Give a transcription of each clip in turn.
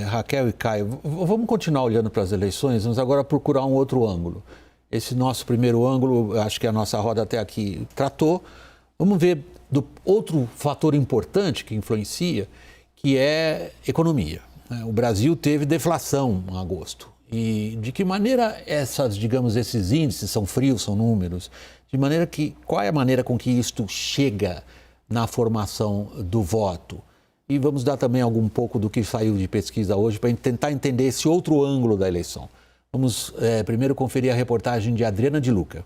Raquel e Caio, vamos continuar olhando para as eleições, mas agora procurar um outro ângulo. Esse nosso primeiro ângulo, acho que a nossa roda até aqui tratou. Vamos ver do outro fator importante que influencia, que é economia. O Brasil teve deflação em agosto. E de que maneira esses índices são frios, são números? Qual é a maneira com que isto chega na formação do voto? E vamos dar também algum pouco do que saiu de pesquisa hoje para tentar entender esse outro ângulo da eleição. Vamos primeiro conferir a reportagem de Adriana de Luca.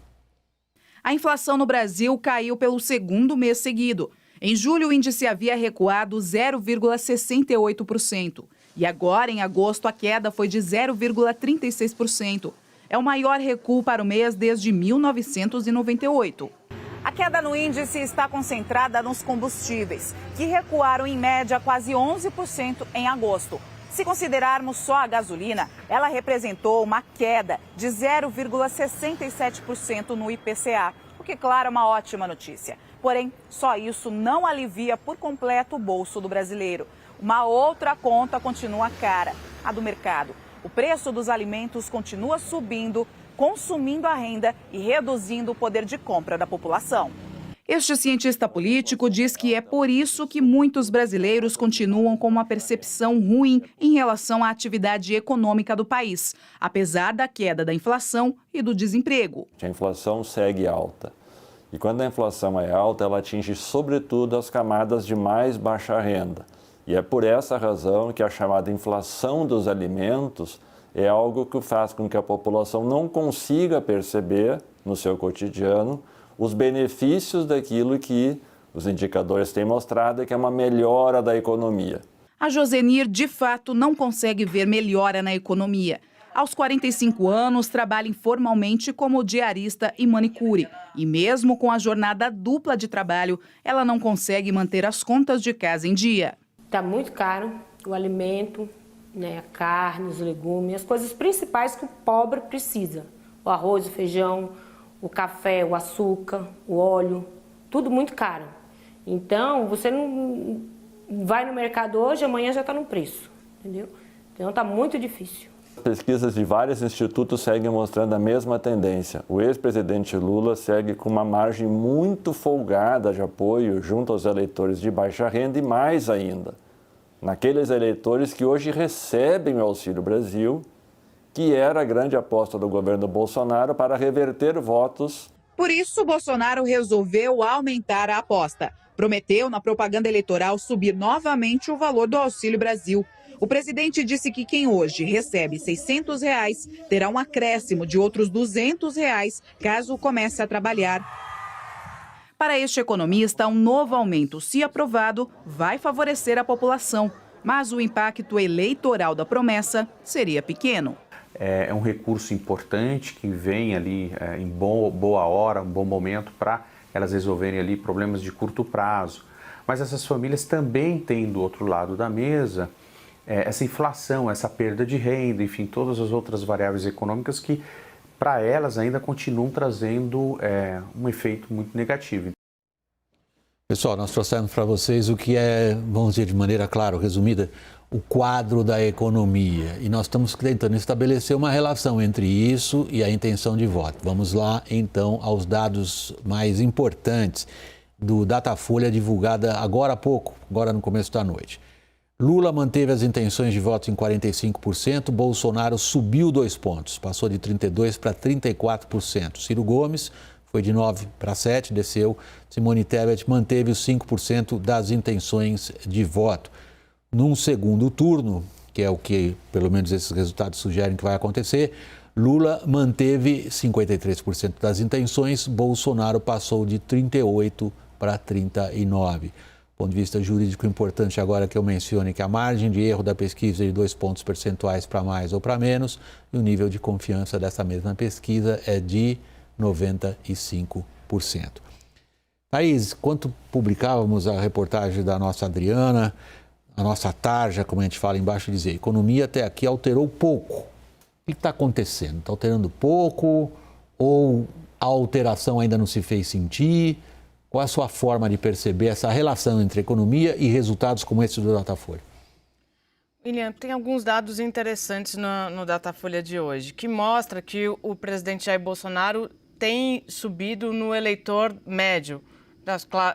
A inflação no Brasil caiu pelo segundo mês seguido. Em julho, o índice havia recuado 0,68%. E agora, em agosto, a queda foi de 0,36%. É o maior recuo para o mês desde 1998. A queda no índice está concentrada nos combustíveis, que recuaram em média quase 11% em agosto. Se considerarmos só a gasolina, ela representou uma queda de 0,67% no IPCA, o que, claro, é uma ótima notícia. Porém, só isso não alivia por completo o bolso do brasileiro. Uma outra conta continua cara, a do mercado. O preço dos alimentos continua subindo, consumindo a renda e reduzindo o poder de compra da população. Este cientista político diz que é por isso que muitos brasileiros continuam com uma percepção ruim em relação à atividade econômica do país, apesar da queda da inflação e do desemprego. A inflação segue alta. E quando a inflação é alta, ela atinge sobretudo as camadas de mais baixa renda. E é por essa razão que a chamada inflação dos alimentos é algo que faz com que a população não consiga perceber no seu cotidiano os benefícios daquilo que os indicadores têm mostrado, que é uma melhora da economia. A Josenir, de fato, não consegue ver melhora na economia. Aos 45 anos, trabalha informalmente como diarista e manicure. E mesmo com a jornada dupla de trabalho, ela não consegue manter as contas de casa em dia. Está muito caro o alimento, a carne, os legumes, as coisas principais que o pobre precisa. O arroz, o feijão, o café, o açúcar, o óleo, tudo muito caro. Então, você não vai no mercado hoje, amanhã já está no preço, entendeu? Então, está muito difícil. Pesquisas de vários institutos seguem mostrando a mesma tendência. O ex-presidente Lula segue com uma margem muito folgada de apoio junto aos eleitores de baixa renda e mais ainda, naqueles eleitores que hoje recebem o Auxílio Brasil, que era a grande aposta do governo Bolsonaro para reverter votos. Por isso, Bolsonaro resolveu aumentar a aposta. Prometeu, na propaganda eleitoral, subir novamente o valor do Auxílio Brasil. O presidente disse que quem hoje recebe R$ 600 terá um acréscimo de outros R$ 200 caso comece a trabalhar. Para este economista, um novo aumento, se aprovado, vai favorecer a população. Mas o impacto eleitoral da promessa seria pequeno. É um recurso importante que vem ali em boa hora, um bom momento para elas resolverem ali problemas de curto prazo. Mas essas famílias também têm do outro lado da mesa essa inflação, essa perda de renda, enfim, todas as outras variáveis econômicas que para elas ainda continuam trazendo um efeito muito negativo. Pessoal, nós trouxemos para vocês o que é, vamos dizer de maneira clara, resumida, o quadro da economia. E nós estamos tentando estabelecer uma relação entre isso e a intenção de voto. Vamos lá, então, aos dados mais importantes do Datafolha, divulgada agora há pouco, agora no começo da noite. Lula manteve as intenções de voto em 45%, Bolsonaro subiu 2 pontos, passou de 32% para 34%. Ciro Gomes foi de 9% para 7%, desceu. Simone Tebet manteve os 5% das intenções de voto. Num segundo turno, que é o que pelo menos esses resultados sugerem que vai acontecer, Lula manteve 53% das intenções, Bolsonaro passou de 38% para 39%. Do ponto de vista jurídico, importante agora que eu mencione que a margem de erro da pesquisa é de 2 pontos percentuais para mais ou para menos, e o nível de confiança dessa mesma pesquisa é de 95%. Thaís, quando publicávamos a reportagem da nossa Adriana, a nossa tarja, como a gente fala embaixo, dizia, a economia até aqui alterou pouco. O que está acontecendo? Está alterando pouco ou a alteração ainda não se fez sentir? Qual é a sua forma de perceber essa relação entre economia e resultados como esse do Datafolha? William, tem alguns dados interessantes no Datafolha de hoje, que mostra que o presidente Jair Bolsonaro tem subido no eleitor médio,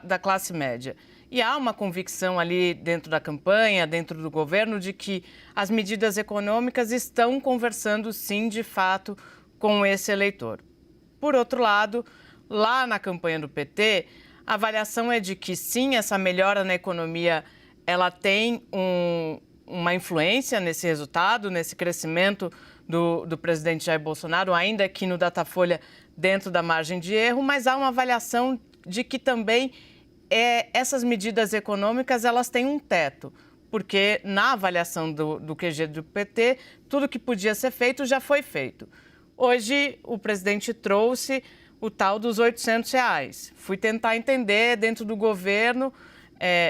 da classe média. E há uma convicção ali dentro da campanha, dentro do governo, de que as medidas econômicas estão conversando, sim, de fato, com esse eleitor. Por outro lado, lá na campanha do PT, a avaliação é de que, sim, essa melhora na economia, ela tem uma influência nesse resultado, nesse crescimento do presidente Jair Bolsonaro, ainda que no Datafolha dentro da margem de erro, mas há uma avaliação de que também essas medidas econômicas elas têm um teto, porque na avaliação do QG do PT, tudo que podia ser feito já foi feito. Hoje, o presidente trouxe o tal dos R$800. Fui tentar entender dentro do governo,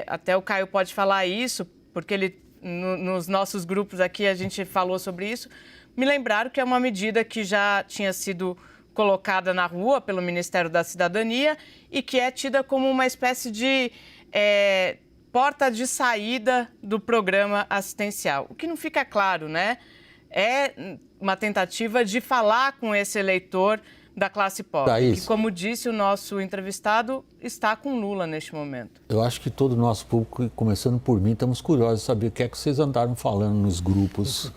até o Caio pode falar isso, porque nos nossos grupos aqui a gente falou sobre isso, me lembraram que é uma medida que já tinha sido colocada na rua pelo Ministério da Cidadania e que é tida como uma espécie de porta de saída do programa assistencial. O que não fica claro, né? É uma tentativa de falar com esse eleitor da classe pobre, que, como disse o nosso entrevistado, está com Lula neste momento. Eu acho que todo o nosso público, começando por mim, estamos curiosos de saber o que é que vocês andaram falando nos grupos.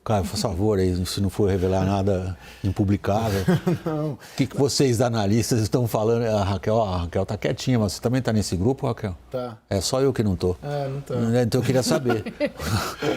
Caio, por favor, aí, se não for revelar nada impublicável. Não. O que vocês, analistas, estão falando? A Raquel está quietinha, mas você também está nesse grupo, Raquel? Tá. É só eu que não estou. Não estou. Então eu queria saber.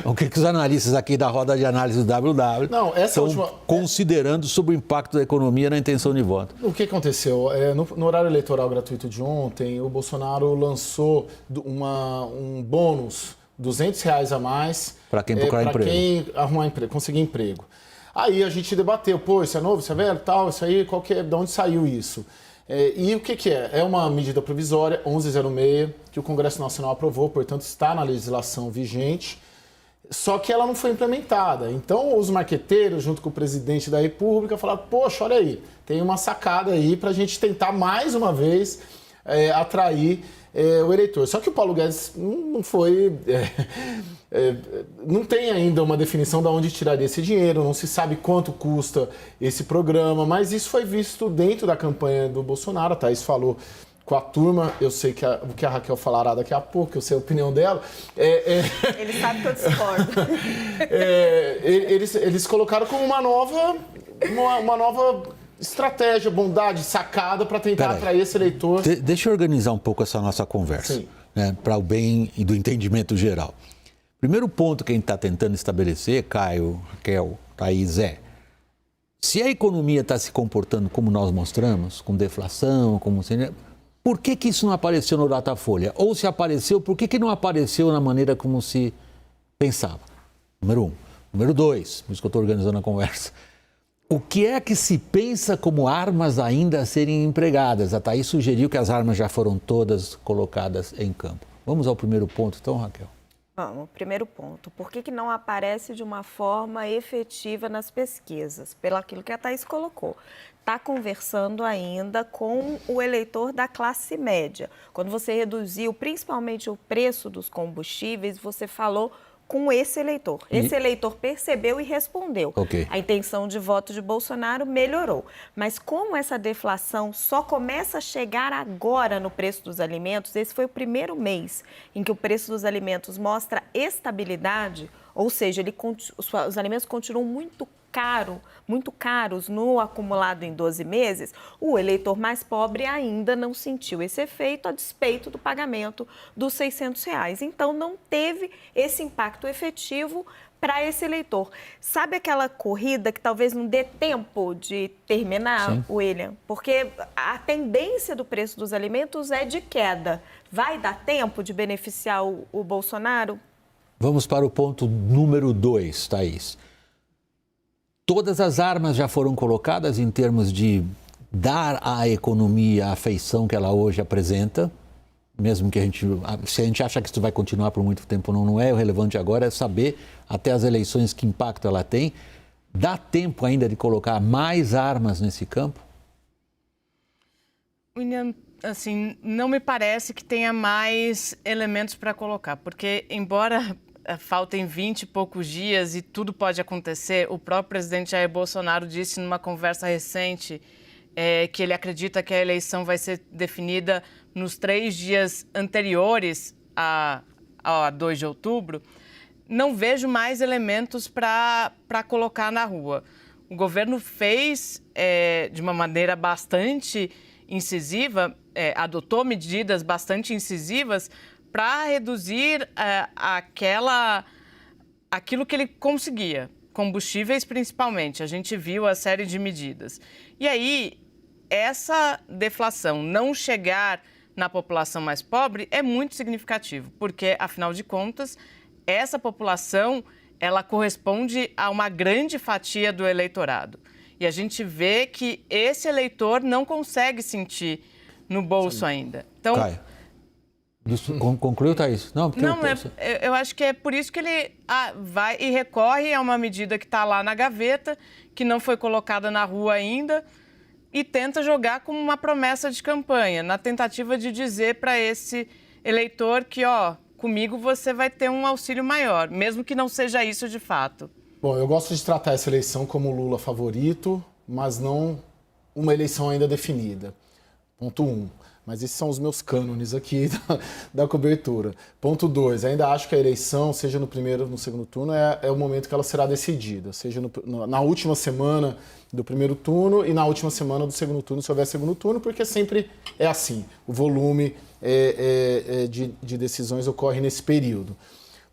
O que os analistas aqui da roda de análise do WW estão considerando sobre o impacto da economia na intenção de voto? O que aconteceu? No horário eleitoral gratuito de ontem, o Bolsonaro lançou um bônus, R$200 a mais para quem procurar emprego. Quem arrumar emprego, conseguir emprego. Aí a gente debateu, isso é novo, isso é velho, tal, isso aí, de onde saiu isso? E o que é? É uma medida provisória, 1106, que o Congresso Nacional aprovou, portanto está na legislação vigente, só que ela não foi implementada. Então os marqueteiros, junto com o presidente da República, falaram, poxa, olha aí, tem uma sacada aí para a gente tentar mais uma vez atrair o eleitor. Só que o Paulo Guedes não foi... não tem ainda uma definição de onde tiraria esse dinheiro, não se sabe quanto custa esse programa, mas isso foi visto dentro da campanha do Bolsonaro. A Thaís falou com a turma, eu sei que o que a Raquel falará daqui a pouco, eu sei a opinião dela. Ele sabe que eu discordo. Eles colocaram como uma nova estratégia, bondade, sacada para tentar atrair esse eleitor. Deixa eu organizar um pouco essa nossa conversa, né, para o bem e do entendimento geral. Primeiro ponto que a gente está tentando estabelecer, Caio, Raquel, Thaís, se a economia está se comportando como nós mostramos, com deflação, por que isso não apareceu no Datafolha? Ou se apareceu, por que não apareceu na maneira como se pensava? Número 1. Número 2, por isso que eu estou organizando a conversa. O que é que se pensa como armas ainda a serem empregadas? A Thaís sugeriu que as armas já foram todas colocadas em campo. Vamos ao primeiro ponto, então, Raquel. Vamos, primeiro ponto. Por que não aparece de uma forma efetiva nas pesquisas? Pelo aquilo que a Thaís colocou. Está conversando ainda com o eleitor da classe média. Quando você reduziu principalmente o preço dos combustíveis, você falou com esse eleitor. Esse eleitor percebeu e respondeu. A intenção de voto de Bolsonaro melhorou. Mas como essa deflação só começa a chegar agora no preço dos alimentos, esse foi o primeiro mês em que o preço dos alimentos mostra estabilidade, ou seja, os alimentos continuam muito caros no acumulado em 12 meses, o eleitor mais pobre ainda não sentiu esse efeito a despeito do pagamento dos R$600. Então, não teve esse impacto efetivo para esse eleitor. Sabe aquela corrida que talvez não dê tempo de terminar, William? Porque a tendência do preço dos alimentos é de queda. Vai dar tempo de beneficiar o Bolsonaro? Vamos para o ponto número 2, Thaís. Todas as armas já foram colocadas em termos de dar à economia a feição que ela hoje apresenta, mesmo que se a gente acha que isso vai continuar por muito tempo, não é. O relevante agora é saber, até as eleições, que impacto ela tem. Dá tempo ainda de colocar mais armas nesse campo? William, assim, não me parece que tenha mais elementos para colocar, porque embora faltem 20 e poucos dias e tudo pode acontecer. O próprio presidente Jair Bolsonaro disse numa conversa recente que ele acredita que a eleição vai ser definida nos 3 dias anteriores a 2 de outubro. Não vejo mais elementos para colocar na rua. O governo fez, de uma maneira bastante incisiva, adotou medidas bastante incisivas para reduzir aquilo que ele conseguia, combustíveis principalmente. A gente viu a série de medidas. E aí, essa deflação não chegar na população mais pobre é muito significativo, porque, afinal de contas, essa população, ela corresponde a uma grande fatia do eleitorado. E a gente vê que esse eleitor não consegue sentir no bolso ainda. Então, Caio, concluiu, Thaís? Não, eu acho que é por isso que ele vai e recorre a uma medida que está lá na gaveta, que não foi colocada na rua ainda, e tenta jogar como uma promessa de campanha, na tentativa de dizer para esse eleitor que, comigo você vai ter um auxílio maior, mesmo que não seja isso de fato. Bom, eu gosto de tratar essa eleição como Lula favorito, mas não uma eleição ainda definida. Ponto 1. Mas esses são os meus cânones aqui da cobertura. Ponto 2. Ainda acho que a eleição, seja no primeiro ou no segundo turno, é o momento que ela será decidida. Seja na última semana do primeiro turno e na última semana do segundo turno, se houver segundo turno, porque sempre é assim. O volume de decisões ocorre nesse período.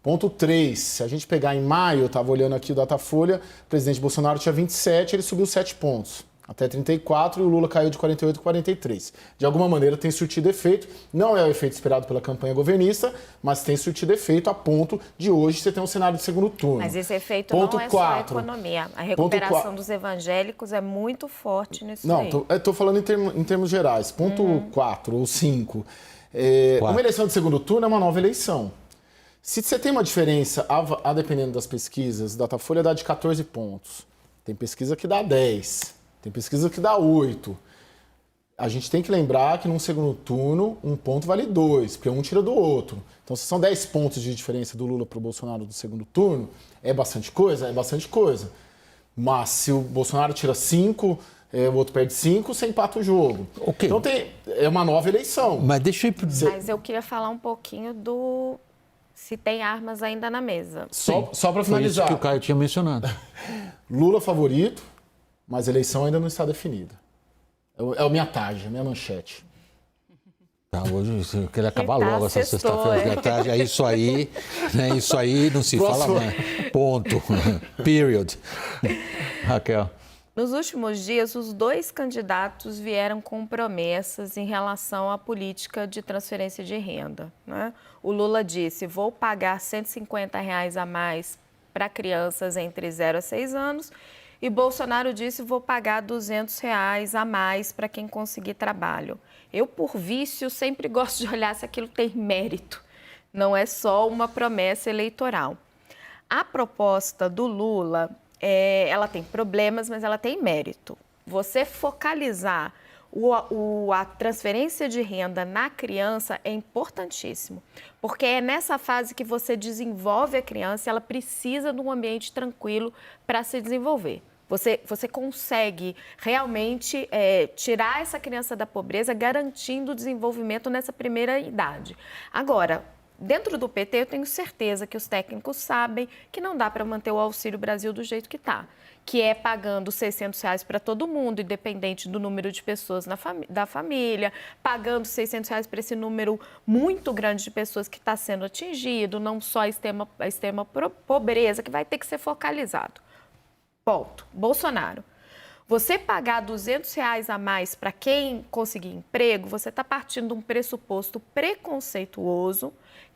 Ponto 3. Se a gente pegar em maio, eu estava olhando aqui o Datafolha, o presidente Bolsonaro tinha 27, ele subiu 7 pontos. Até 34 e o Lula caiu de 48 a 43. De alguma maneira tem surtido efeito. Não é o efeito esperado pela campanha governista, mas tem surtido efeito a ponto de hoje você ter um cenário de segundo turno. Mas esse efeito não é só a economia. A recuperação dos evangélicos é muito forte nisso aí. Não, estou falando em termos gerais. Ponto 4 ou 5. Uma eleição de segundo turno é uma nova eleição. Se você tem uma diferença, a dependendo das pesquisas, Datafolha dá de 14 pontos. Tem pesquisa que dá 10. Tem pesquisa que dá 8. A gente tem que lembrar que num segundo turno, um ponto vale 2, porque um tira do outro. Então, se são 10 pontos de diferença do Lula para o Bolsonaro do segundo turno, é bastante coisa? É bastante coisa. Mas se o Bolsonaro tira 5, o outro perde 5, você empata o jogo. Okay. Então, é uma nova eleição. Mas deixa eu... Mas eu queria falar um pouquinho se tem armas ainda na mesa. Só para finalizar. Foi isso que o Caio tinha mencionado. Lula favorito, mas a eleição ainda não está definida. É a minha tarde, a minha manchete. Tá, hoje eu queria acabar logo essa sexta-feira da tarde. É isso aí, né? Isso aí não se fala mais. Ponto. Period. Raquel. Nos últimos dias, os 2 candidatos vieram com promessas em relação à política de transferência de renda, né? O Lula disse, vou pagar R$ 150 a mais para crianças entre 0 a 6 anos. E Bolsonaro disse, vou pagar R$ 200 a mais para quem conseguir trabalho. Eu, por vício, sempre gosto de olhar se aquilo tem mérito. Não é só uma promessa eleitoral. A proposta do Lula, ela tem problemas, mas ela tem mérito. Você focalizar a transferência de renda na criança é importantíssimo, porque é nessa fase que você desenvolve a criança e ela precisa de um ambiente tranquilo para se desenvolver. Você consegue realmente tirar essa criança da pobreza, garantindo o desenvolvimento nessa primeira idade. Agora, dentro do PT, eu tenho certeza que os técnicos sabem que não dá para manter o Auxílio Brasil do jeito que está, que é pagando R$ 600 para todo mundo, independente do número de pessoas da família, pagando R$ 600 para esse número muito grande de pessoas que está sendo atingido, não só a extrema pobreza, que vai ter que ser focalizado. Ponto. Bolsonaro. Você pagar R$ 200 a mais para quem conseguir emprego, você está partindo de um pressuposto preconceituoso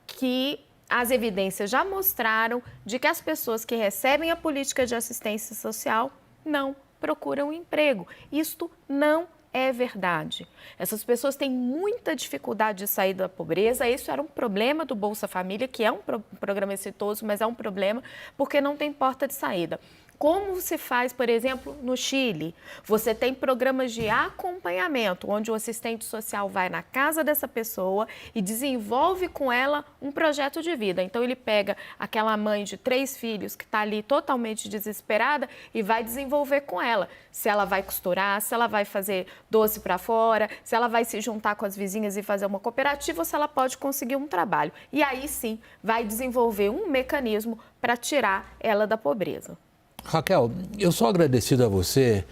que as evidências já mostraram de que as pessoas que recebem a política de assistência social não procuram emprego. Isto não é verdade. Essas pessoas têm muita dificuldade de sair da pobreza. Isso era um problema do Bolsa Família, que é um programa exitoso, mas é um problema porque não tem porta de saída. Como se faz, por exemplo, no Chile? Você tem programas de acompanhamento, onde o assistente social vai na casa dessa pessoa e desenvolve com ela um projeto de vida. Então, ele pega aquela mãe de 3 filhos que está ali totalmente desesperada e vai desenvolver com ela. Se ela vai costurar, se ela vai fazer doce para fora, se ela vai se juntar com as vizinhas e fazer uma cooperativa, ou se ela pode conseguir um trabalho. E aí sim, vai desenvolver um mecanismo para tirar ela da pobreza. Raquel, eu sou agradecido a você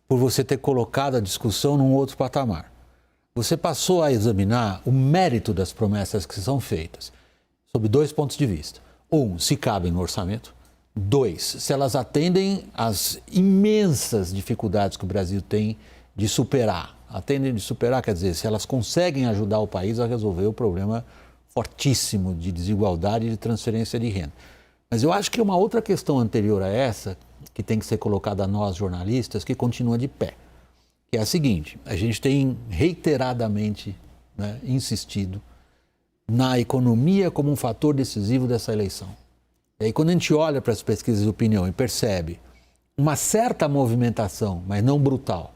por você ter colocado a discussão num outro patamar. Você passou a examinar o mérito das promessas que são feitas, sob 2 pontos de vista. 1, se cabem no orçamento. 2, se elas atendem às imensas dificuldades que o Brasil tem de superar. Atendem de superar, quer dizer, se elas conseguem ajudar o país a resolver o problema fortíssimo de desigualdade e de transferência de renda. Mas eu acho que uma outra questão anterior a essa, que tem que ser colocada a nós jornalistas, que continua de pé, que é a seguinte: a gente tem reiteradamente, né, insistido na economia como um fator decisivo dessa eleição. E aí, quando a gente olha para as pesquisas de opinião e percebe uma certa movimentação, mas não brutal,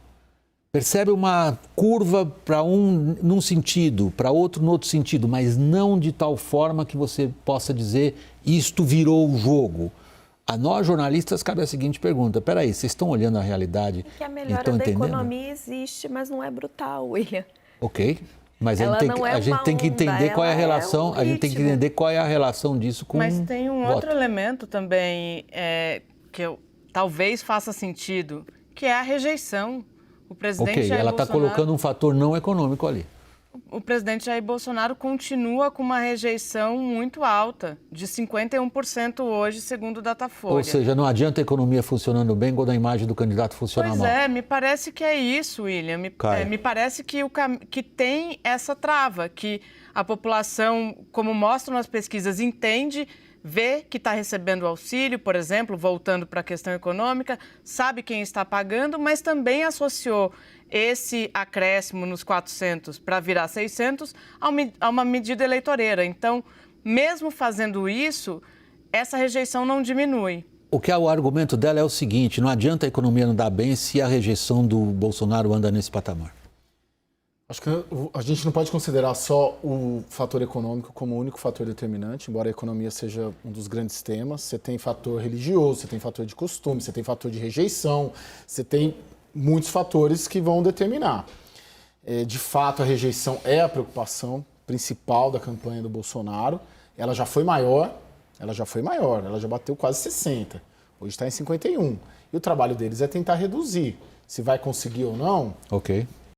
percebe uma curva para um num sentido, para outro no outro sentido, mas não de tal forma que você possa dizer isto virou o jogo. A nós jornalistas cabe a seguinte pergunta: peraí, vocês estão olhando a realidade Que a e melhora estão da entendendo? economia existe, mas não é brutal, William. Ok, mas Ela a não é gente uma tem que entender onda, qual é a ela é relação, um a gente tem que ritmo. entender qual é a relação disso com Mas tem um voto. outro elemento também talvez faça sentido, que é a rejeição. O presidente Ok, Jair ela está Bolsonaro- colocando um fator não econômico ali. O presidente Jair Bolsonaro continua com uma rejeição muito alta, de 51% hoje, segundo o Datafolha. Ou seja, não adianta a economia funcionando bem quando a imagem do candidato funciona Pois mal. é, me parece que é isso, William. Caio. Me parece que, que tem essa trava, que a população, como mostram as pesquisas, entende, vê que está recebendo auxílio, por exemplo, voltando para a questão econômica, sabe quem está pagando, mas também associou esse acréscimo nos 400 para virar 600 a uma medida eleitoreira. Então, mesmo fazendo isso, essa rejeição não diminui. O argumento dela é o seguinte: não adianta a economia não dar bem se a rejeição do Bolsonaro anda nesse patamar. Acho que a gente não pode considerar só o fator econômico como o único fator determinante, embora a economia seja um dos grandes temas. Você tem fator religioso, você tem fator de costume, você tem fator de rejeição, você tem muitos fatores que vão determinar. De fato, a rejeição é a preocupação principal da campanha do Bolsonaro. Ela já foi maior, ela já bateu quase 60, hoje está em 51. E o trabalho deles é tentar reduzir. Se vai conseguir ou não, Ok.